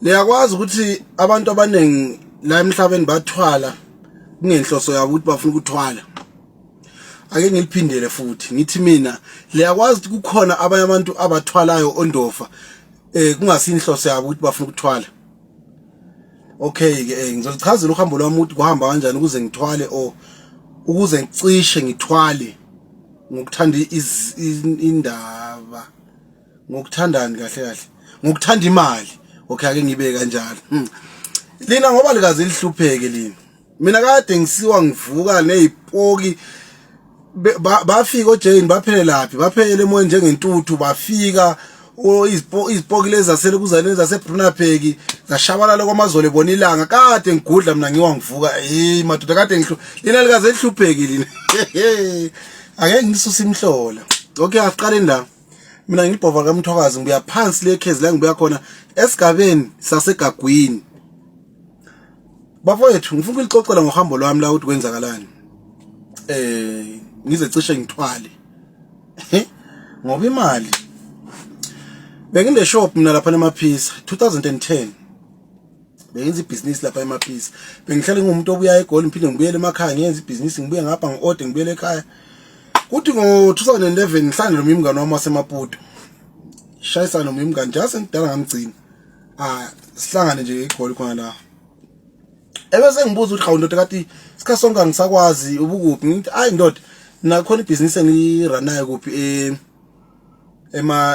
Liyakwazi ukuthi abantu abaningi la emhlabeni bathwala kungenhloso yabo ukuthi bafuna ukuthwala. Ake ngiliphindele futhi ngithi mina liyakwazi ukuthi kukhona abanye abantu abathwalayo ondofa kungasinhloso yabo ukuthi bafuna ukuthwala. Okay ke ngizolichazela uhambo lwami ukuthi kuhamba kanjani ukuze ngithwale o ukuze ngicishe ngithwale ngokuthanda indaba ngokuthandani kahle ngokuthanda imali. Okay ake ngibe kanjalo. Lina ngoba likaze lihlupheke lina. Mina kade ngisiwa ngivuka nezipoki bafika oJane baphele laphi baphele emoyeni njengentuthu bafika izipoki lezi zasele kuzane zaseBrunapeki zashabalala kwamazolo ebona ilanga kade ngigudla mina ngiwangivuka madoda kade lina likaze lihlupheke lina. Ake ngisusa imhlola. Okay asiqale la. Mina ngilibhova kaMthwakazi ngibuya phansi lekhezi la ngibuya khona esigabeni saseGagwini. Bafowethu ngifuna ukuxoxela ngohambo lwami la ukuthi kwenzakalani. Ngize cishe ngithwale. Ngoba imali. Bengine shop mina lapha eMaphisa 2010. Bengenza ibusiness lapha eMaphisa. Bengihlala ngumuntu obuya eGoli ngiphinde ngibuyele emakhaya ngenza ibusiness ngibuye ngapha ngiode ngibuyele ekhaya. Kuthi ngo2011 ngihlangana nomngane wami wasemaputo. Shayisana nomngane njase ngidala ngamgcina. Sihlangane nje eGoli khona la. Ebese ngibuza ukuthi hawu ndoda kati sika sonke ngisakwazi ubukuphi ngithi ayi ndoda nakhona ibusiness engiranayo kuphi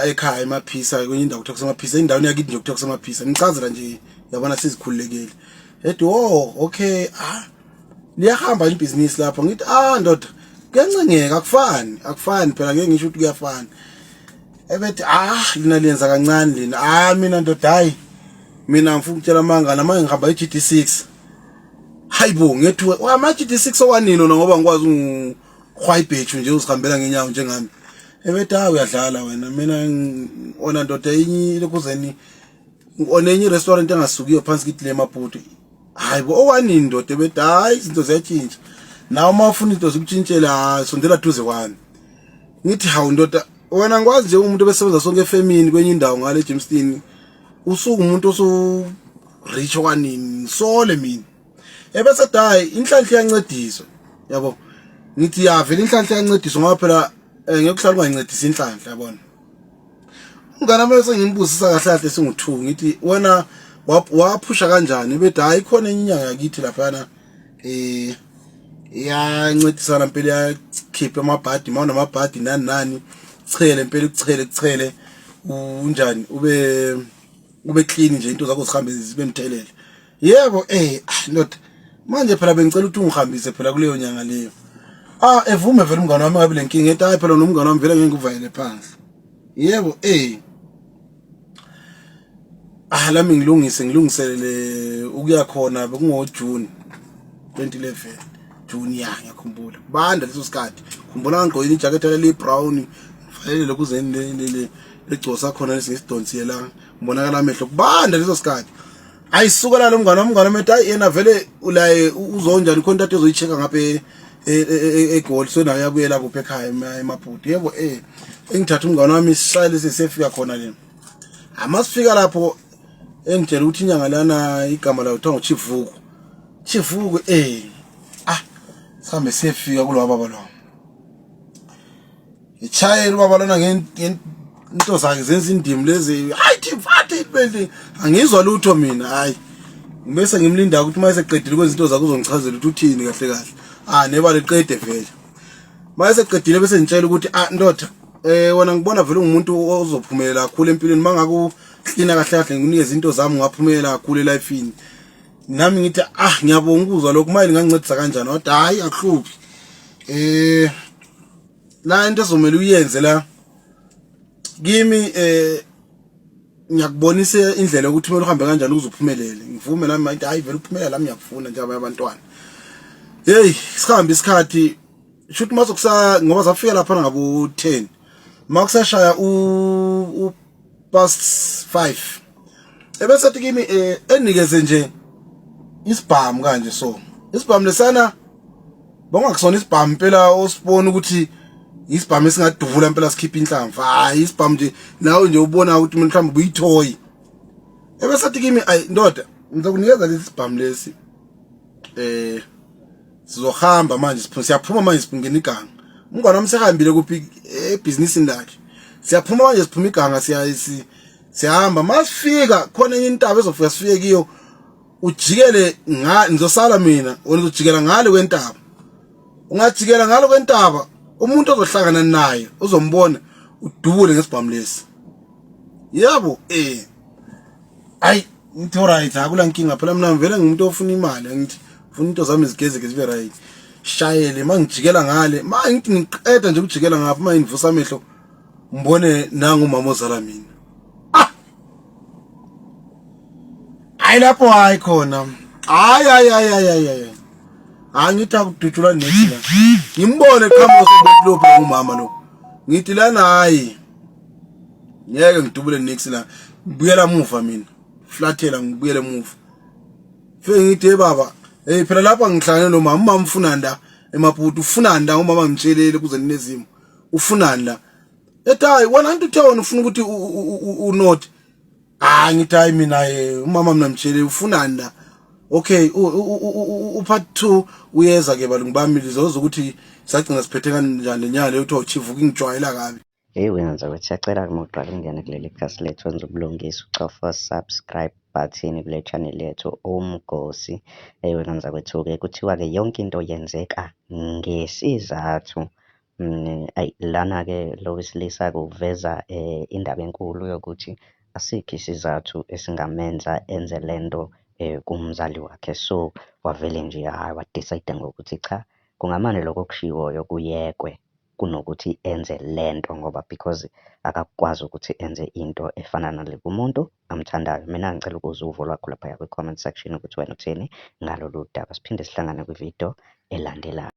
ekhaya eMaphisa kwenye indawo kuthiwa kuseMaphisa indawo yakithi nje kuthiwa kuseMaphisa ngichazela nje yabona sizikhululekile ethi okay liyahamba ibusiness lapho ngithi ndoda kuyancengeka akufani phela ngeke ngisho ukuthi kuyafana ebethi lina liyenza kancane lina mina ndoda hayi mina ngifuna ukutshela amanga manje ngihamba iGD6 hayibo ngethi ama GD6 owanini ngoba ngikwazi ukhwayibhethu nje uzihambela ngenyawo njengami ebethi uyadlala wena mina ona ndoda enye lokuzeni onenye restaurant engasukiyo phansi kithi le Maputo hayibo owanini ndoda ebethi izinto ziyatshintsha nawe mawufuna into zikutshintshela sondela duze kwami ngithi hawu ndoda wena ngikwazi nje umuntu obesebenza sonke efemini kwenye indawo ngale Jamestown usuku umuntu osu rich okwanini sole mina ebese dayi inhlanhla iyancediswa yabo ngithi vele inhlanhla iyancediswa ngoba phela ngekuhlala ungancedisa inhlanhla yabona ungana mase ngimbuzisa kahle kahle singu2 ngithi wena waphusha kanjani bethi hayi khona enye inyanga yakithi lapha iyancedisana impela yakhipha amabhadi mawuna amabhadi nani chele impela kuchele unjani ube clean nje into zakho zihambe zibe mthelele yebo not manje phela bengicela ukuthi ungihambise phela kuleyo nyanga leyo evume vele umngane wami ngabe lenkinga ethi phela nomngane wami vele ngeke ngivayele phansi yebo lami ngilungiselele ukuya khona bekungo June 2011 June ngiyakhumbula banda leso sikhathi khumbula ngigqokile ijacket le brown fanele lokuzeni legcosa khona lesidonsiye la ngibonakala amehlo kubanda leso sikhathi ayisuka lo mngane wami ethi yena vele ulaye uzonjani contact ezoyicheka ngapha eGoli so naye uyabuyela kuphi ekhaya eMaputo yebo engithatha umngane wami sishayile sesifika khona le amasifika lapho engitshela ukuthi inyanga lana igama layo kuthiwa Chivuku sihambe sefika kulo baba lo ichayela baba lona ngento zakhe zenza indimi lezi hayi mfati ibende angizwa lutho mina hayi bese ngimlinda ukuthi mase eqedile kwezinto zakhe uzongichazela ukuthi uthini kahle neba leqede vele mase eqedile bese ngitshela ukuthi ndoda wena ngibona vele ungumuntu ozophumelela kakhulu empilweni mangaku cleaner kahle ngikunike izinto zami ngaphumelela kakhulu elifeini nami ngithi ngiyabonga ukuzwa lokho manje ngangincedisa kanjani kodwa hayi akuhluphi la into ezomela uyenze la kimi ngiyakubonisa indlela ukuthi kumele uhambe kanjani ukuze uphumelele ngivume nami manje hayi vele uphumelela lami ngiyakufuna njengoba abantwana sihambe isikhathi shothi masokusa ngoba safika lapha ngabo 10 makusashaya past 5 ebese ethi kimi enikeze nje isibhamu kanje so isibhamu lesana bongakusona isibhamu phela osibona ukuthi isibhamu esingaduvula phela sikhipha inhlamvu isibhamu nje nawe nje ubona ukuthi mhlawumbe uyithoyi ebesathi kimi ayi ndoda ngizokunikeza lesi sibhamu lesi sizohamba manje siyaphuma manje siphungena iganga umngane wami sehambile kuphi ebusinessini lakhe siyaphuma manje siphuma iganga siyahamba masifika khona enye intaba ezofika sifike kiyo ujikele ngizosala mina wena uzojikela ngale kwentaba ungajikela ngalo kwentaba umuntu ozohlangana naye uzombona udubule ngesibhamu lesi yabo ayi ngithi alright akula nkinga phela mina ngivele ngumuntu ofuna imali ngithi ufuna into zami zigezeke zibe right shayele mangijikela ngale mangithi ngiqeda nje ukujikela ngapha manje ngivusa amehlo ngibone nangu umama ozala mina hayi lapho hayi khona hayi angithi akudutshula nethi la ngimbone qhamuka sobulopho umama lo ngithi lana hayi ngeke ngidubule next la ngibuyela emuva mina flathela ngibuyele emuva fe ngithi baba phela lapha ngihlangane nomama umfuna nda emaputu ufuna nda umama ngitshelele kuze ninezimo ufuna nda ethi hayi wena nto uthe wona ufuna ukuthi unothi ngithi hayi mina umama mina ngitshelele ufuna nda okay upart 2 uyeza ke balungu bami lizokuthi sagcina siphethe kanjani lenyanga leyo uthi chief ukingijwayela kabi hey wena nzakwethu siyacela ukuqala ungene kuleli khasi lethu wenza ubulungisa ucofa subscribe button kule channel yethu Umgosi. Hey wena nzakwethu-ke kuthiwa-ke yonke into yenzeka ngesizathu. Lana-ke lo wesilisa kuveza indaba enkulu yokuthi asikho isizathu esingamenza enze lento kumzali wakhe, so wavele nje wadecide ngokuthi cha, kungamane lokho kushiwoyo kuyekwe kunokuthi enze lento, ngoba because akakwazi ukuthi enze into efana nale kumuntu amthandayo. Mina ngicela ukuza uvo lwakho lapha kwi-comment section ukuthi wena utheni ngalolu daba. Siphinde sihlangane kwividiyo elandelayo.